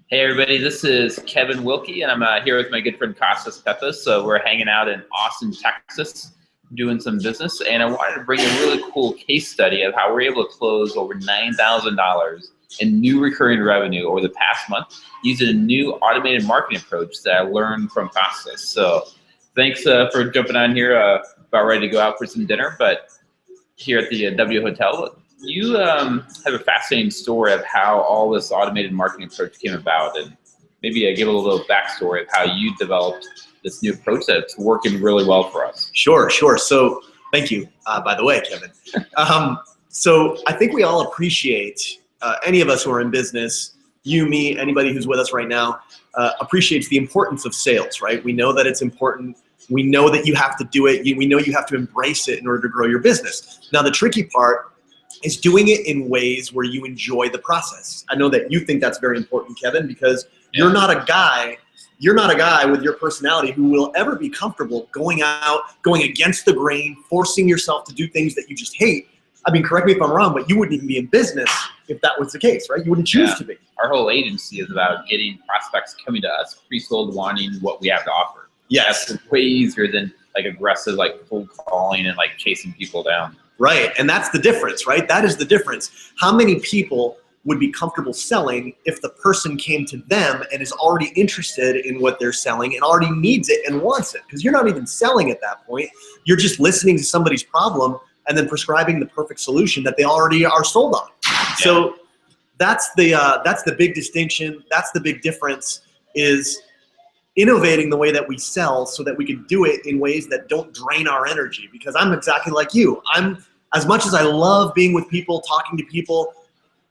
Hey everybody, this is Kevin Wilkie, and I'm here with my good friend Costas Pepas. So we're hanging out in Austin, Texas, doing some business, and I wanted to bring a really cool case study of how we're able to close over $9,000 in new recurring revenue over the past month using a new automated marketing approach that I learned from Costas. So thanks for jumping on here, about ready to go out for some dinner, but here at the W Hotel. You have a fascinating story of how all this automated marketing approach came about, and maybe give a little backstory of how you developed this new approach that's working really well for us. Sure. So thank you, by the way, Kevin. So I think we all appreciate, any of us who are in business, you, me, anybody who's with us right now, appreciates the importance of sales, right? We know that it's important. We know that you have to do it. We know you have to embrace it in order to grow your business. Now, the tricky part is doing it in ways where you enjoy the process. I know that you think that's very important, Kevin, because you're not a guy with your personality who will ever be comfortable going out, going against the grain, forcing yourself to do things that you just hate. I mean, correct me if I'm wrong, but you wouldn't even be in business if that was the case, right? You wouldn't choose to be. Our whole agency is about getting prospects coming to us pre-sold, wanting what we have to offer. Yes. That's way easier than like aggressive, like cold calling and like chasing people down. Right, and that's the difference, right? That is the difference. How many people would be comfortable selling if the person came to them and is already interested in what they're selling and already needs it and wants it? Because you're not even selling at that point. You're just listening to somebody's problem and then prescribing the perfect solution that they already are sold on. Yeah. So that's the big distinction. That's the big difference, is innovating the way that we sell so that we can do it in ways that don't drain our energy. Because I'm exactly like you. As much as I love being with people, talking to people,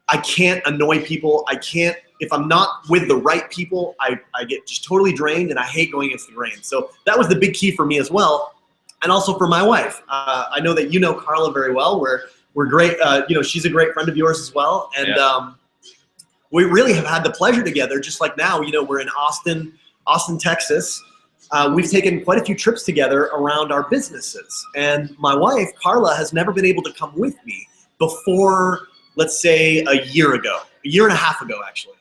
I can't annoy people. I can't, if I'm not with the right people, I get just totally drained, and I hate going against the grain. So that was the big key for me as well. And also for my wife. I know that you know Carla very well. We're great. She's a great friend of yours as well. And we really have had the pleasure together, just like now, we're in Austin, Texas. We've taken quite a few trips together around our businesses. And my wife, Carla, has never been able to come with me before, let's say, a year and a half ago, actually.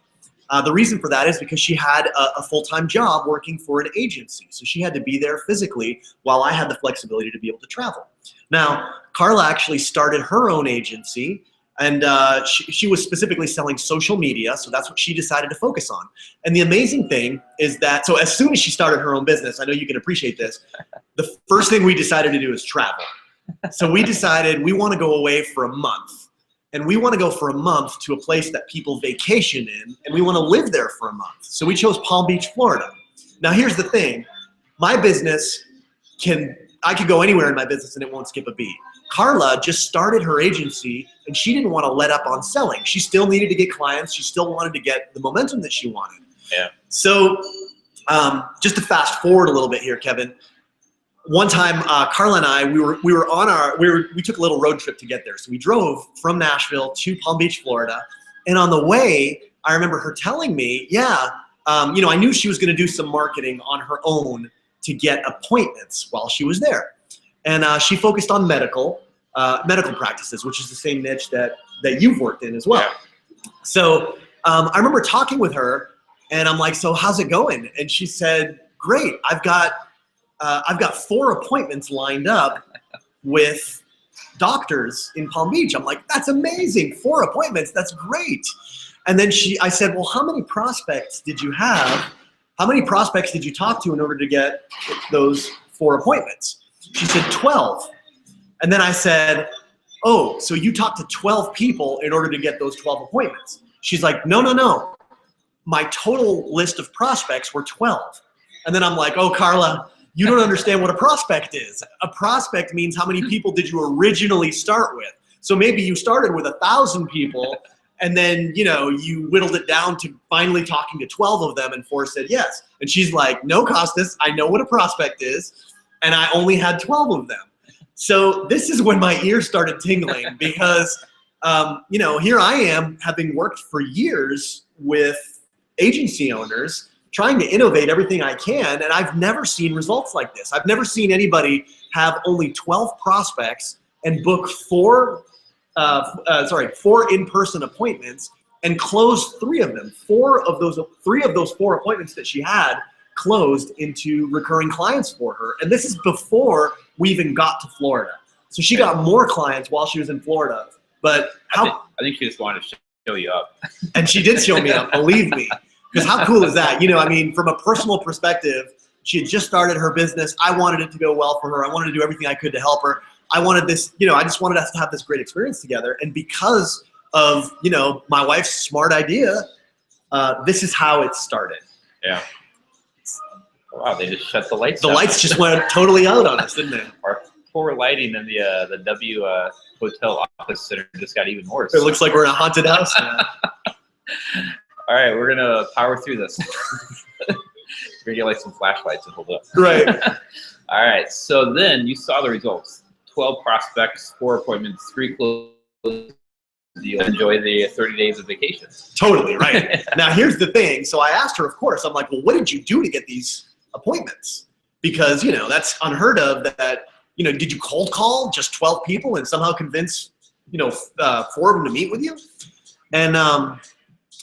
The reason for that is because she had a full-time job working for an agency. So she had to be there physically while I had the flexibility to be able to travel. Now, Carla actually started her own agency, and she was specifically selling social media, so that's what she decided to focus on. And the amazing thing is that, so as soon as she started her own business, I know you can appreciate this, the first thing we decided to do is travel. So we decided we want to go away for a month. And we want to go for a month to a place that people vacation in, and we want to live there for a month. So we chose Palm Beach, Florida. Now here's the thing, my business I could go anywhere in my business and it won't skip a beat. Carla just started her agency, and she didn't want to let up on selling. She still needed to get clients. She still wanted to get the momentum that she wanted. Yeah. So just to fast forward a little bit here, Kevin, one time Carla and I, we took a little road trip to get there. So we drove from Nashville to Palm Beach, Florida. And on the way, I remember her telling me, I knew she was going to do some marketing on her own to get appointments while she was there. And she focused on medical practices, which is the same niche that you've worked in as well. Yeah. So I remember talking with her, and I'm like, so how's it going? And she said, great. I've got 4 appointments lined up with doctors in Palm Beach. I'm like, that's amazing. 4 appointments. That's great. And then I said, well, how many prospects did you have? How many prospects did you talk to in order to get those 4 appointments? She said 12. And then I said, oh, so you talked to 12 people in order to get those 12 appointments. She's like, no. My total list of prospects were 12. And then I'm like, oh, Carla, you don't understand what a prospect is. A prospect means how many people did you originally start with. So maybe you started with 1,000 people, and then you whittled it down to finally talking to 12 of them, and 4 said yes. And she's like, no, Costas, I know what a prospect is, and I only had 12 of them. So this is when my ears started tingling, because here I am, having worked for years with agency owners, trying to innovate everything I can, and I've never seen results like this. I've never seen anybody have only 12 prospects and book 4 in-person appointments and closed 3 of them. 3 of those 4 appointments that she had closed into recurring clients for her. And this is before we even got to Florida. So she got more clients while she was in Florida. But I think she just wanted to show you up. And she did show me up, believe me. Because how cool is that? You know, I mean, from a personal perspective, she had just started her business. I wanted it to go well for her. I wanted to do everything I could to help her. I wanted this, you know, I just wanted us to have this great experience together. And because of, you know, my wife's smart idea, this is how it started. Yeah. Wow, they just shut the lights The down. lights just went totally out on us, didn't they? Our poor lighting in the W Hotel Office Center just got even worse. It looks like we're in a haunted house now. All right, we're gonna power through this. We're gonna get like some flashlights and hold up. Right. All right, so then you saw the results. 12 prospects, 4 appointments, 3 closed. You'll enjoy the 30 days of vacation. Totally, right. Now, here's the thing. So I asked her, of course, I'm like, well, what did you do to get these appointments? Because, you know, that's unheard of that, you know, did you cold call just 12 people and somehow convince, you know, 4 of them to meet with you? And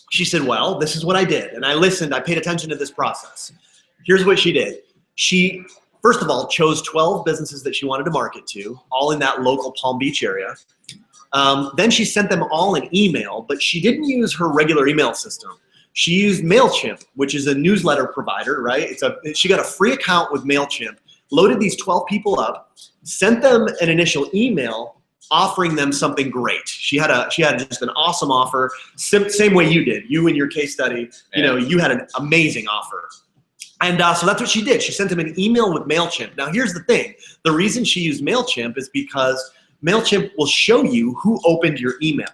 she said, well, this is what I did. And I listened. I paid attention to this process. Here's what she did. She, first of all, chose 12 businesses that she wanted to market to, all in that local Palm Beach area. Then she sent them all an email, but she didn't use her regular email system. She used MailChimp, which is a newsletter provider, right? She got a free account with MailChimp, loaded these 12 people up, sent them an initial email offering them something great. She had just an awesome offer, same way you did. You in your case study, you know, you had an amazing offer. And so that's what she did. She sent them an email with MailChimp. Now here's the thing. The reason she used MailChimp is because MailChimp will show you who opened your email.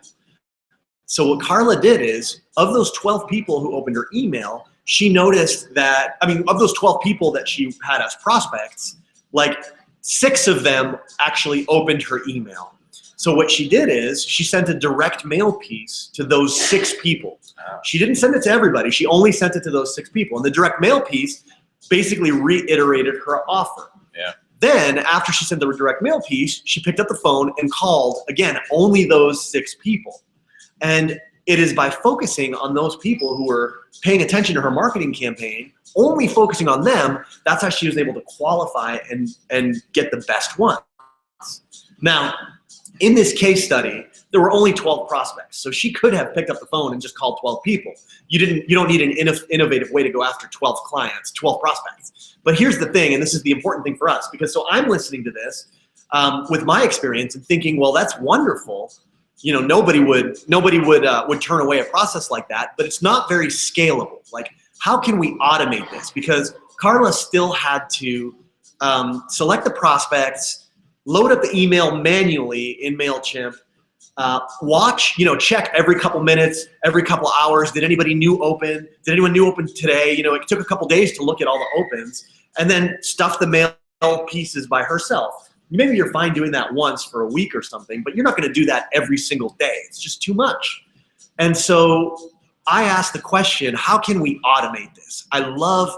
So what Carla did is, of those 12 people who opened her email, she noticed that, I mean, of those 12 people that she had as prospects, like 6 of them actually opened her email. So what she did is she sent a direct mail piece to those 6 people. She didn't send it to everybody. She only sent it to those 6 people. And the direct mail piece basically reiterated her offer. Yeah. Then after she sent the direct mail piece, she picked up the phone and called, again, only those 6 people. And it is by focusing on those people who were paying attention to her marketing campaign, only focusing on them, that's how she was able to qualify and get the best ones. Now, in this case study, there were only 12 prospects. So she could have picked up the phone and just called 12 people. You don't need an innovative way to go after 12 clients, 12 prospects. But here's the thing, and this is the important thing for us, because so I'm listening to this with my experience and thinking, well, that's wonderful. You know, nobody would turn away a process like that, but it's not very scalable. Like, how can we automate this? Because Carla still had to select the prospects, load up the email manually in MailChimp, watch, you know, check every couple minutes, every couple hours. Did anybody new open? Did anyone new open today? You know, it took a couple days to look at all the opens, and then stuff the mail pieces by herself. Maybe you're fine doing that once for a week or something, but you're not going to do that every single day. It's just too much. And so I asked the question, how can we automate this? I love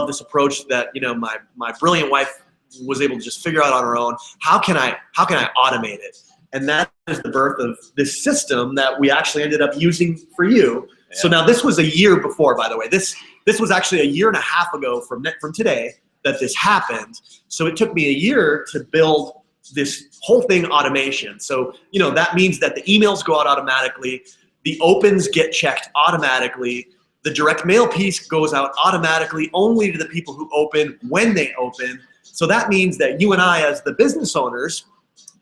this approach that, you know, my brilliant wife was able to just figure out on her own. How can I automate it? And that is the birth of this system that we actually ended up using for you. Yeah. So now this was a year before, by the way. This was actually a year and a half ago from today that this happened. So it took me a year to build this whole thing automation. So, you know, that means that the emails go out automatically, the opens get checked automatically, the direct mail piece goes out automatically only to the people who open when they open. So that means that you and I, as the business owners,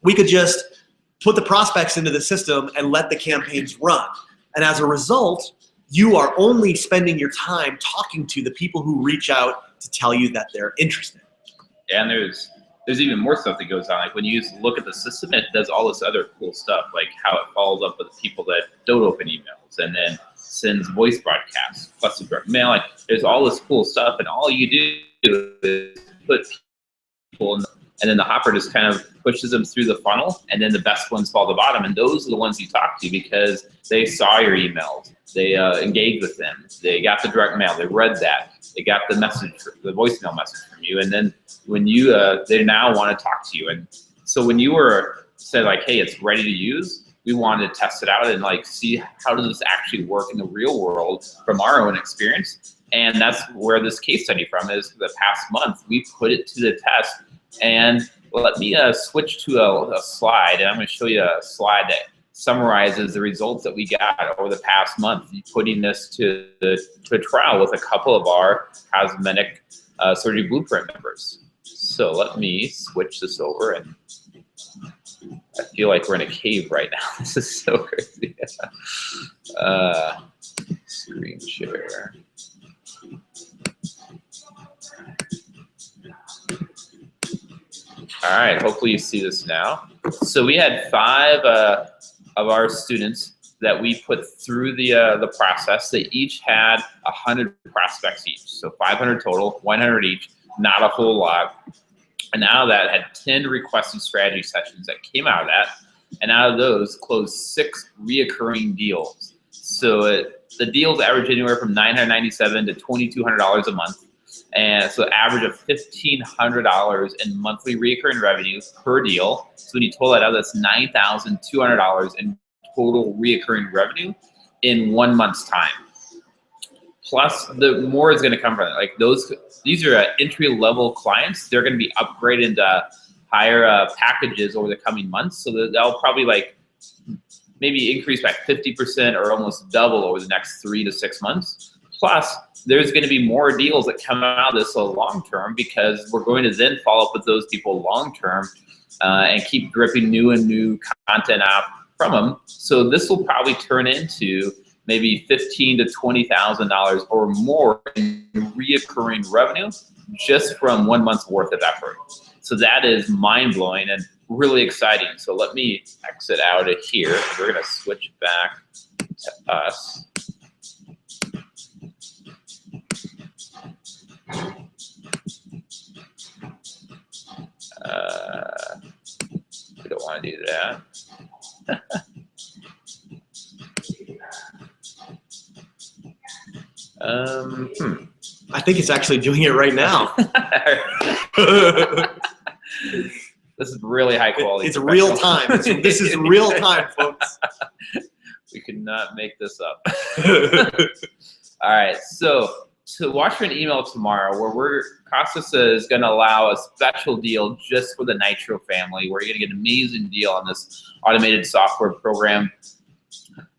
we could just put the prospects into the system and let the campaigns run. And as a result, you are only spending your time talking to the people who reach out to tell you that they're interested. And there's even more stuff that goes on. Like when you look at the system, it does all this other cool stuff, like how it follows up with people that don't open emails and then sends voice broadcasts plus the direct mail. Like there's all this cool stuff, and all you do is put people in, and then the hopper just kind of pushes them through the funnel, and then the best ones fall to the bottom, and those are the ones you talk to because they saw your emails, they engaged with them, they got the direct mail, they read that, they got the message, the voicemail message from you, and then when you they now want to talk to you. And so when you said like, hey, it's ready to use, we wanted to test it out and like see how does this actually work in the real world from our own experience. And that's where this case study from is. For the past month, we put it to the test. And let me switch to a slide, and I'm going to show you a slide that summarizes the results that we got over the past month, putting this to a trial with a couple of our cosmetic surgery blueprint members. So let me switch this over, and I feel like we're in a cave right now. This is so crazy. Screen share. All right, hopefully you see this now. So we had 5 of our students that we put through the process. They each had 100 prospects each, so 500 total, 100 each, not a whole lot. And out of that, had 10 requested strategy sessions that came out of that. And out of those, closed 6 reoccurring deals. So the deals average anywhere from $997 to $2,200 a month. And so average of $1,500 in monthly recurring revenue per deal. So when you total that out, that's $9,200 in total recurring revenue in 1 month's time. Plus, the more is going to come from it. Like these are entry-level clients. They're going to be upgraded to higher packages over the coming months. So they'll probably like maybe increase by 50% or almost double over the next 3 to 6 months. Plus, there's going to be more deals that come out of this long term, because we're going to then follow up with those people long term and keep dripping new and new content out from them. So this will probably turn into maybe $15,000 to $20,000 or more in reoccurring revenue just from 1 month's worth of effort. So that is mind blowing and really exciting. So let me exit out of here. We're going to switch back to us. We don't want to do that. I think it's actually doing it right now. This is really high quality. It's real time. This is real time, folks. We could not make this up. All right, so to watch for an email tomorrow where Costas is going to allow a special deal just for the Nitro family, where you're going to get an amazing deal on this automated software program.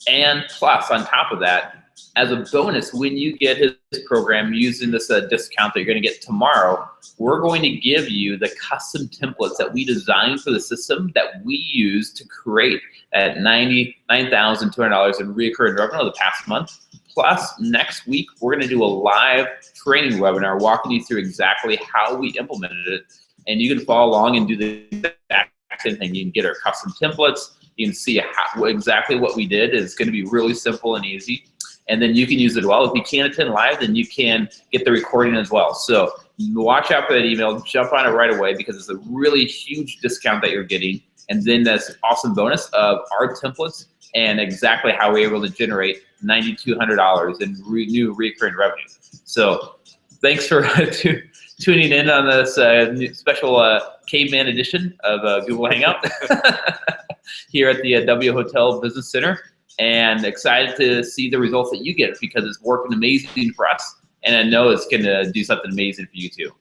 And plus, on top of that, as a bonus, when you get his program using this discount that you're going to get tomorrow, we're going to give you the custom templates that we designed for the system that we use to create at $99,200 in recurring revenue the past month. Plus, next week, we're going to do a live training webinar walking you through exactly how we implemented it. And you can follow along and do the exact same thing. You can get our custom templates. You can see exactly what we did. It's going to be really simple and easy. And then you can use it well. If you can't attend live, then you can get the recording as well. So watch out for that email. Jump on it right away, because it's a really huge discount that you're getting. And then that's awesome bonus of our templates and exactly how we're able to generate $9,200 in new recurring revenue. So thanks for tuning in on this special caveman edition of Google Hangout here at the W Hotel Business Center. And excited to see the results that you get, because it's working amazing for us. And I know it's going to do something amazing for you too.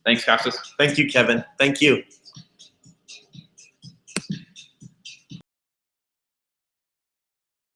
Thanks, Costas. Thank you, Kevin. Thank you.